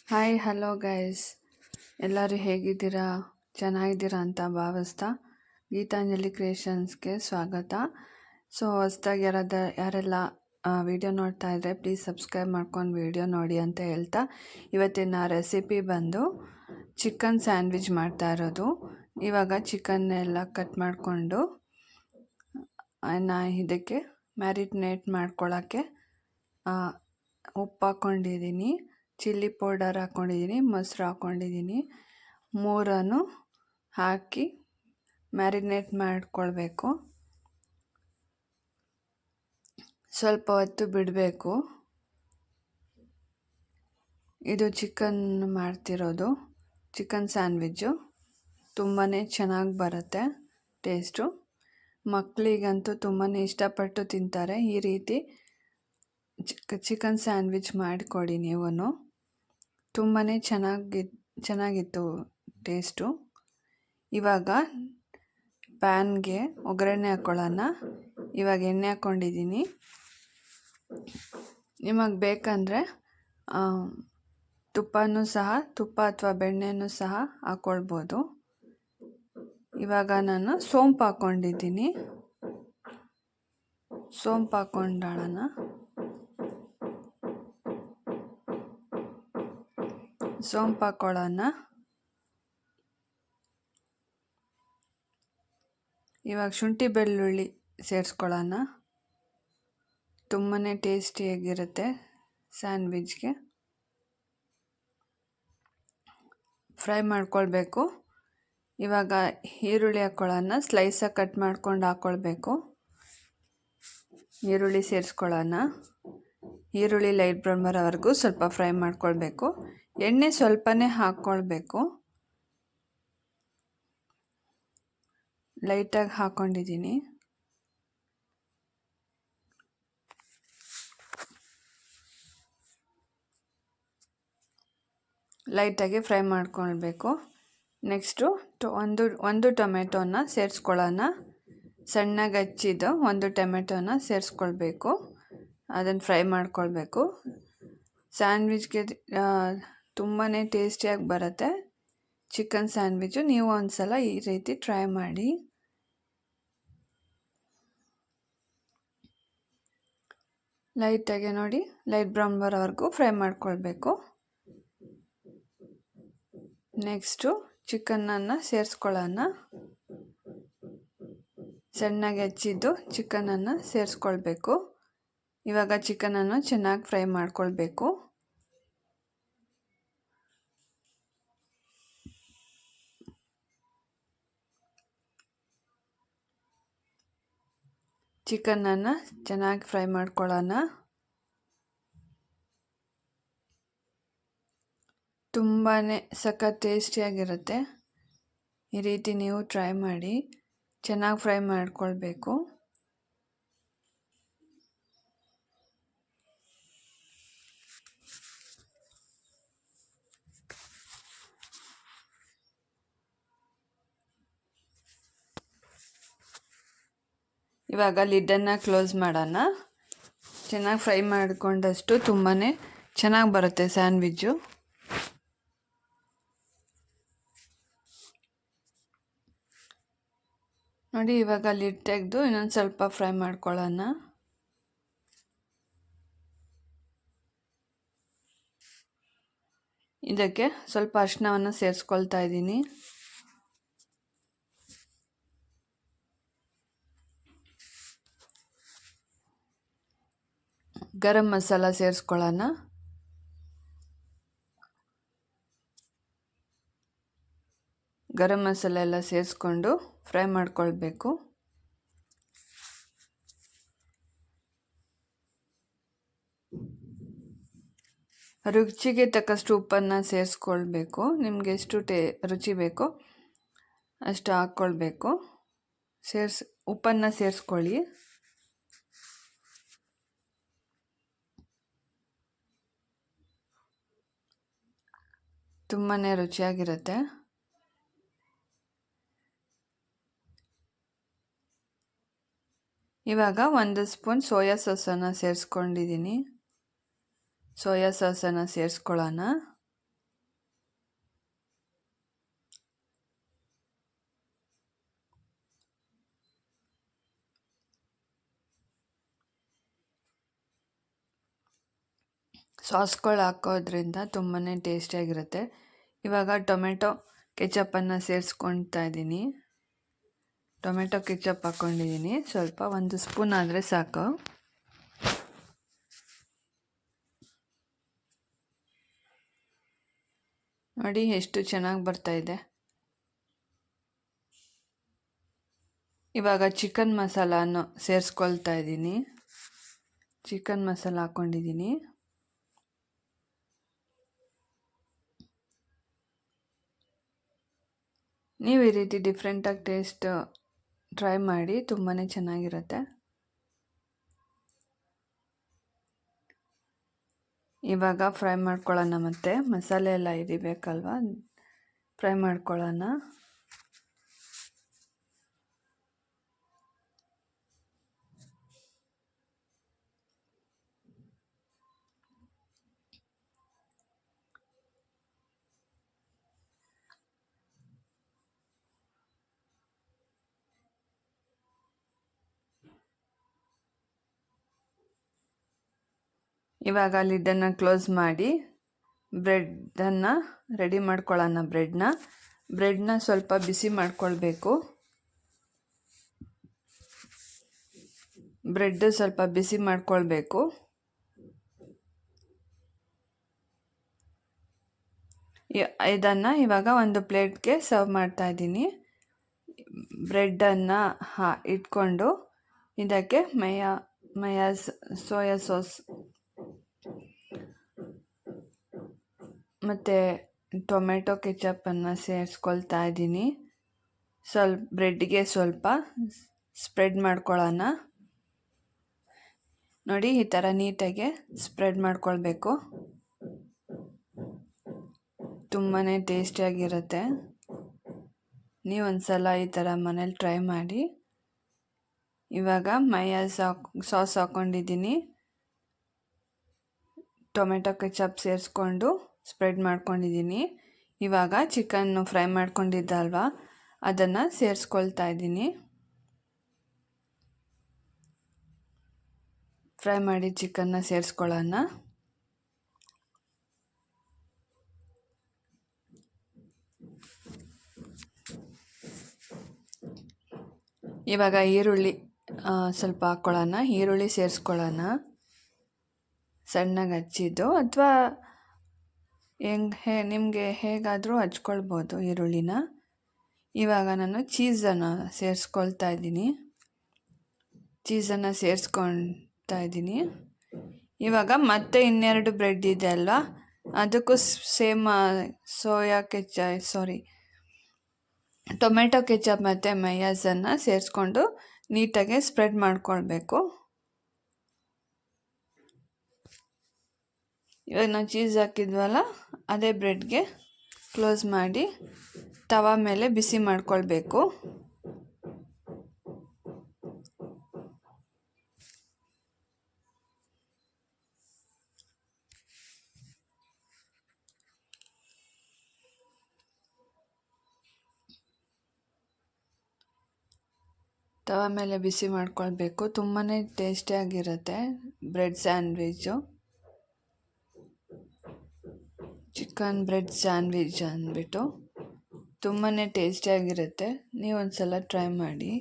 Hi hello guys, ಎಲ್ಲರೂ ಹೇಗಿದ್ದೀರಾ? ಚೆನ್ನಾಗಿದ್ದೀರಾ ಅಂತ ಭಾವಿಸ್ತಾ ಗೀತಾಂಜಲಿ ಕ್ರಿಯೇಷನ್ಸ್ಗೆ ಸ್ವಾಗತ. ಸೊ ಹೊಸ್ದಾಗಿ ಯಾರೆಲ್ಲ ವಿಡಿಯೋ ನೋಡ್ತಾ ಇದ್ದರೆ ಪ್ಲೀಸ್ ಸಬ್ಸ್ಕ್ರೈಬ್ ಮಾಡ್ಕೊಂಡು ವಿಡಿಯೋ ನೋಡಿ ಅಂತ ಹೇಳ್ತಾ, ಇವತ್ತಿನ ರೆಸಿಪಿ ಬಂದು ಚಿಕನ್ ಸ್ಯಾಂಡ್ವಿಚ್ ಮಾಡ್ತಾ ಇರೋದು. ಇವಾಗ ಚಿಕನ್ನೆಲ್ಲ ಕಟ್ ಮಾಡಿಕೊಂಡು ಇದಕ್ಕೆ ಮ್ಯಾರಿನೇಟ್ ಮಾಡ್ಕೊಳ್ಳೋಕ್ಕೆ ಉಪ್ಪು ಹಾಕ್ಕೊಂಡಿದ್ದೀನಿ, ಚಿಲ್ಲಿ ಪೌಡರ್ ಹಾಕ್ಕೊಂಡಿದ್ದೀನಿ, ಮೊಸರು ಹಾಕ್ಕೊಂಡಿದ್ದೀನಿ. ಮೂರನ್ನು ಹಾಕಿ ಮ್ಯಾರಿನೇಟ್ ಮಾಡ್ಕೊಳ್ಬೇಕು. ಸ್ವಲ್ಪ ಹೊತ್ತು ಬಿಡಬೇಕು. ಇದು ಚಿಕನ್ ಮಾಡ್ತಿರೋದು, ಚಿಕನ್ ಸ್ಯಾಂಡ್ವಿಚ್ಚು ತುಂಬಾ ಚೆನ್ನಾಗಿ ಬರುತ್ತೆ ಟೇಸ್ಟು. ಮಕ್ಕಳಿಗಂತೂ ತುಂಬಾ ಇಷ್ಟಪಟ್ಟು ತಿಂತಾರೆ. ಈ ರೀತಿ ಚಿಕನ್ ಸ್ಯಾಂಡ್ವಿಚ್ ಮಾಡಿಕೊಡಿ ನೀವು. ತುಂಬಾ ಚೆನ್ನಾಗಿತ್ತು ಟೇಸ್ಟು. ಇವಾಗ ಪ್ಯಾನ್ಗೆ ಒಗ್ಗರಣೆ ಹಾಕ್ಕೊಳ್ಳೋಣ. ಇವಾಗ ಎಣ್ಣೆ ಹಾಕ್ಕೊಂಡಿದ್ದೀನಿ. ನಿಮಗೆ ಬೇಕಂದರೆ ತುಪ್ಪ ಅಥವಾ ಬೆಣ್ಣೆನೂ ಸಹ ಹಾಕ್ಕೊಳ್ಬೋದು. ಇವಾಗ ನಾನು ಸೋಂಪು ಹಾಕ್ಕೊಂಡಿದ್ದೀನಿ. ಸೋಂಪು ಹಾಕ್ಕೊಂಡೋಣ. ಸೋಂಪು ಹಾಕ್ಕೊಳ್ಳೋಣ. ಇವಾಗ ಶುಂಠಿ ಬೆಳ್ಳುಳ್ಳಿ ಸೇರಿಸ್ಕೊಳ್ಳೋಣ. ತುಂಬಾ ಟೇಸ್ಟಿಯಾಗಿರುತ್ತೆ ಸ್ಯಾಂಡ್ವಿಚ್ಗೆ. ಫ್ರೈ ಮಾಡ್ಕೊಳ್ಬೇಕು. ಇವಾಗ ಈರುಳ್ಳಿ ಹಾಕ್ಕೊಳ್ಳೋಣ. ಸ್ಲೈಸಾಗಿ ಕಟ್ ಮಾಡ್ಕೊಂಡು ಹಾಕ್ಕೊಳ್ಬೇಕು. ಈರುಳ್ಳಿ ಸೇರಿಸ್ಕೊಳ್ಳೋಣ. ಈರುಳ್ಳಿ ಲೈಟ್ ಬ್ರೌನ್ ಬರೋವರೆಗೂ ಸ್ವಲ್ಪ ಫ್ರೈ ಮಾಡ್ಕೊಳ್ಬೇಕು. ಎಣ್ಣೆ ಸ್ವಲ್ಪನೇ ಹಾಕ್ಕೊಳ್ಬೇಕು. ಲೈಟಾಗಿ ಹಾಕ್ಕೊಂಡಿದ್ದೀನಿ. ಲೈಟಾಗಿ ಫ್ರೈ ಮಾಡ್ಕೊಳ್ಬೇಕು. ನೆಕ್ಸ್ಟು ಒಂದು ಟೊಮೆಟೊನ ಸೇರಿಸ್ಕೊಳ್ಳೋಣ. ಸಣ್ಣಗೆ ಹಚ್ಚಿದ್ದು ಒಂದು ಟೊಮೆಟೊನ ಸೇರಿಸ್ಕೊಳ್ಬೇಕು. ಅದನ್ನು ಫ್ರೈ ಮಾಡ್ಕೊಳ್ಬೇಕು. ಸ್ಯಾಂಡ್ವಿಚ್ಗೆ ತುಂಬಾ ಟೇಸ್ಟಿಯಾಗಿ ಬರುತ್ತೆ ಚಿಕನ್ ಸ್ಯಾಂಡ್ವಿಚ್ಚು. ನೀವು ಒಂದ್ಸಲ ಈ ರೀತಿ ಟ್ರೈ ಮಾಡಿ. ಲೈಟಾಗಿ ನೋಡಿ, ಲೈಟ್ ಬ್ರೌನ್ ಬರೋವರೆಗೂ ಫ್ರೈ ಮಾಡ್ಕೊಳ್ಬೇಕು. ನೆಕ್ಸ್ಟು ಚಿಕನನ್ನು ಸೇರಿಸ್ಕೊಳ್ಳೋಣ. ಸಣ್ಣಗೆ ಹೆಚ್ಚಿದ್ದು ಚಿಕನನ್ನು ಸೇರಿಸ್ಕೊಳ್ಬೇಕು. ಇವಾಗ ಚಿಕನನ್ನು ಚೆನ್ನಾಗಿ ಫ್ರೈ ಮಾಡ್ಕೊಳ್ಬೇಕು. ಚಿಕನನ್ನು ಚೆನ್ನಾಗಿ ಫ್ರೈ ಮಾಡ್ಕೊಳ್ಳೋಣ. ತುಂಬಾ ಸಖತ್ ಟೇಸ್ಟಿಯಾಗಿರುತ್ತೆ. ಈ ರೀತಿ ನೀವು ಟ್ರೈ ಮಾಡಿ. ಚೆನ್ನಾಗಿ ಫ್ರೈ ಮಾಡ್ಕೊಳ್ಬೇಕು. ಇವಾಗ ಲಿಡ್ಡನ್ನು ಕ್ಲೋಸ್ ಮಾಡೋಣ. ಚೆನ್ನಾಗಿ ಫ್ರೈ ಮಾಡಿಕೊಂಡಷ್ಟು ತುಂಬಾ ಚೆನ್ನಾಗಿ ಬರುತ್ತೆ ಸ್ಯಾಂಡ್ವಿಚ್ಚು. ನೋಡಿ, ಇವಾಗ ಲಿಡ್ ತೆಗೆದು ಇನ್ನೊಂದು ಸ್ವಲ್ಪ ಫ್ರೈ ಮಾಡ್ಕೊಳ್ಳೋಣ. ಇದಕ್ಕೆ ಸ್ವಲ್ಪ ಅರಿಶಿನವನ್ನು ಸೇರಿಸ್ಕೊಳ್ತಾ ಇದ್ದೀನಿ. ಗರಂ ಮಸಾಲ ಸೇರಿಸ್ಕೊಳ್ಳೋಣ. ಗರಂ ಮಸಾಲೆ ಎಲ್ಲ ಸೇರಿಸ್ಕೊಂಡು ಫ್ರೈ ಮಾಡ್ಕೊಳ್ಬೇಕು. ರುಚಿಗೆ ತಕ್ಕಷ್ಟು ಉಪ್ಪನ್ನು ಸೇರಿಸ್ಕೊಳ್ಬೇಕು. ನಿಮಗೆ ಎಷ್ಟು ರುಚಿ ಬೇಕೋ ಅಷ್ಟು ಹಾಕ್ಕೊಳ್ಬೇಕು. ಉಪ್ಪನ್ನು ಸೇರಿಸ್ಕೊಳ್ಳಿ. ತುಂಬಾ ರುಚಿಯಾಗಿರುತ್ತೆ. ಇವಾಗ 1 ಸ್ಪೂನ್ ಸೋಯಾ ಸಾಸನ್ನು ಸೇರಿಸ್ಕೊಂಡಿದ್ದೀನಿ. ಸೋಯಾ ಸಾಸನ್ನು ಸೇರಿಸ್ಕೊಳ್ಳೋಣ. ಸಾಸ್ಗಳು ಹಾಕೋದ್ರಿಂದ ತುಂಬಾ ಟೇಸ್ಟಿಯಾಗಿರುತ್ತೆ. ಇವಾಗ ಟೊಮೆಟೊ ಕೆಚಪ್ಪನ್ನು ಸೇರಿಸ್ಕೊಳ್ತಾ ಇದ್ದೀನಿ. ಟೊಮೆಟೊ ಕೆಚಪ್ ಹಾಕ್ಕೊಂಡಿದ್ದೀನಿ. ಸ್ವಲ್ಪ 1 ಸ್ಪೂನ್ ಆದರೆ ಸಾಕು. ನೋಡಿ ಎಷ್ಟು ಚೆನ್ನಾಗಿ ಬರ್ತಾಯಿದೆ. ಇವಾಗ ಚಿಕನ್ ಮಸಾಲಾನು ಸೇರಿಸ್ಕೊಳ್ತಾ ಇದ್ದೀನಿ. ಚಿಕನ್ ಮಸಾಲ ಹಾಕ್ಕೊಂಡಿದ್ದೀನಿ. ನೀವು ಈ ರೀತಿ ಡಿಫ್ರೆಂಟಾಗಿ ಟೇಸ್ಟ್ ಟ್ರೈ ಮಾಡಿ, ತುಂಬಾ ಚೆನ್ನಾಗಿರುತ್ತೆ. ಇವಾಗ ಫ್ರೈ ಮಾಡ್ಕೊಳ್ಳೋಣ. ಮತ್ತೆ ಮಸಾಲೆ ಎಲ್ಲ ಹಿಡಿಬೇಕಲ್ವ, ಫ್ರೈ ಮಾಡ್ಕೊಳ್ಳೋಣ. ಇವಾಗ ಲಿಡ್ಡನ್ನು ಕ್ಲೋಸ್ ಮಾಡಿ ಬ್ರೆಡ್ಡನ್ನು ರೆಡಿ ಮಾಡ್ಕೊಳ್ಳೋಣ. ಬ್ರೆಡ್ನ ಸ್ವಲ್ಪ ಬಿಸಿ ಮಾಡ್ಕೊಳ್ಬೇಕು. ಬ್ರೆಡ್ ಸ್ವಲ್ಪ ಬಿಸಿ ಮಾಡ್ಕೊಳ್ಬೇಕು. ಇದನ್ನು ಇವಾಗ ಒಂದು ಪ್ಲೇಟ್ಗೆ ಸರ್ವ್ ಮಾಡ್ತಾ ಇದ್ದೀನಿ. ಬ್ರೆಡ್ಡನ್ನು ಇಟ್ಕೊಂಡು ಇದಕ್ಕೆ ಮಯಾಸ್ ಸೋಯಾ ಸಾಸ್ ಮತ್ತು ಟೊಮೆಟೊ ಕೆಚಪ್ಪನ್ನು ಸೇರಿಸ್ಕೊಳ್ತಾ ಇದ್ದೀನಿ. ಬ್ರೆಡ್ಗೆ ಸ್ವಲ್ಪ ಸ್ಪ್ರೆಡ್ ಮಾಡ್ಕೊಳ್ಳೋಣ. ನೋಡಿ, ಈ ಥರ ನೀಟಾಗಿ ಸ್ಪ್ರೆಡ್ ಮಾಡ್ಕೊಳ್ಬೇಕು. ತುಂಬಾ ಟೇಸ್ಟಿಯಾಗಿರುತ್ತೆ. ನೀವು ಒಂದ್ಸಲ ಈ ಥರ ಮನೇಲಿ ಟ್ರೈ ಮಾಡಿ. ಇವಾಗ ಮಯಾಸ್ ಸಾಸ್ ಹಾಕ್ಕೊಂಡಿದ್ದೀನಿ. ಟೊಮೆಟೊ ಕೆಚಪ್ ಸೇರಿಸ್ಕೊಂಡು ಸ್ಪ್ರೆಡ್ ಮಾಡ್ಕೊಂಡಿದ್ದೀನಿ. ಇವಾಗ ಚಿಕನ್ನು ಫ್ರೈ ಮಾಡ್ಕೊಂಡಿದ್ದಲ್ವ, ಅದನ್ನು ಸೇರಿಸ್ಕೊಳ್ತಾ ಇದ್ದೀನಿ. ಫ್ರೈ ಮಾಡಿ ಚಿಕನ್ನ ಸೇರಿಸ್ಕೊಳ್ಳೋಣ. ಇವಾಗ ಈರುಳ್ಳಿ ಸ್ವಲ್ಪ ಹಾಕ್ಕೊಳ್ಳೋಣ. ಈರುಳ್ಳಿ ಸೇರಿಸ್ಕೊಳ್ಳೋಣ, ಸಣ್ಣಗೆ ಹಚ್ಚಿದ್ದು, ಅಥವಾ ನಿಮಗೆ ಹೇಗಾದರೂ ಹಚ್ಕೊಳ್ಬೋದು ಈರುಳ್ಳಿನ. ಇವಾಗ ನಾನು ಚೀಸನ್ನು ಸೇರಿಸ್ಕೊಳ್ತಾ ಇದ್ದೀನಿ. ಚೀಸನ್ನು ಸೇರಿಸ್ಕೊಳ್ತಾ ಇದ್ದೀನಿ. ಇವಾಗ ಮತ್ತೆ 2 ಬ್ರೆಡ್ ಇದೆ ಅಲ್ವಾ, ಅದಕ್ಕೂ ಸೇಮ್ ಟೊಮೆಟೊ ಕೆಚಪ್ ಮತ್ತು ಮಯಾಸನ್ನು ಸೇರಿಸ್ಕೊಂಡು ನೀಟಾಗಿ ಸ್ಪ್ರೆಡ್ ಮಾಡ್ಕೊಳ್ಬೇಕು. ಇವಾಗ ನಾವು ಚೀಸ್ ಹಾಕಿದ್ವಲ್ಲ, ಅದೇ ಬ್ರೆಡ್ಗೆ ಕ್ಲೋಸ್ ಮಾಡಿ ತವಾ ಮೇಲೆ ಬಿಸಿ ಮಾಡ್ಕೊಳ್ಬೇಕು. ತವಾ ಮೇಲೆ ಬಿಸಿ ಮಾಡ್ಕೊಳ್ಬೇಕು. ತುಂಬಾ ಟೇಸ್ಟಿಯಾಗಿರುತ್ತೆ bread sandwich. Chicken bread sandwich ಅಂದ್ಬಿಟ್ಟು ತುಂಬಾ ಟೇಸ್ಟಿಯಾಗಿರುತ್ತೆ. ನೀವು ಒಂದ್ಸಲ ಟ್ರೈ ಮಾಡಿ.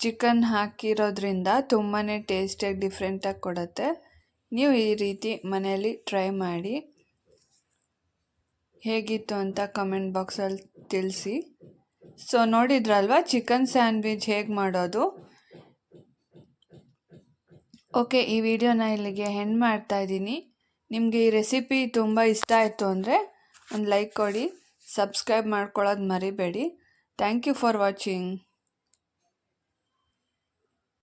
ಚಿಕನ್ ಹಾಕಿರೋದ್ರಿಂದ ತುಂಬಾ ಟೇಸ್ಟಿಯಾಗಿ ಡಿಫ್ರೆಂಟಾಗಿ ಕೊಡುತ್ತೆ. ನೀವು ಈ ರೀತಿ ಮನೆಯಲ್ಲಿ ಟ್ರೈ ಮಾಡಿ. ಹೇಗಿತ್ತು ಅಂತ ಕಮೆಂಟ್ ಬಾಕ್ಸಲ್ಲಿ ತಿಳಿಸಿ. ಸೊ ನೋಡಿದ್ರಲ್ವ ಚಿಕನ್ ಸ್ಯಾಂಡ್ವಿಚ್ ಹೇಗೆ ಮಾಡೋದು. ಓಕೆ, ಈ ವಿಡಿಯೋನ ಇಲ್ಲಿಗೆ ಎಂಡ್ ಮಾಡ್ತಾ ಇದ್ದೀನಿ. ನಿಮಗೆ ಈ ರೆಸಿಪಿ ತುಂಬ ಇಷ್ಟ ಆಯಿತು ಅಂದರೆ ಒಂದು ಲೈಕ್ ಕೊಡಿ, ಸಬ್ಸ್ಕ್ರೈಬ್ ಮಾಡ್ಕೊಳ್ಳೋದು ಮರಿಬೇಡಿ. Thank you for watching.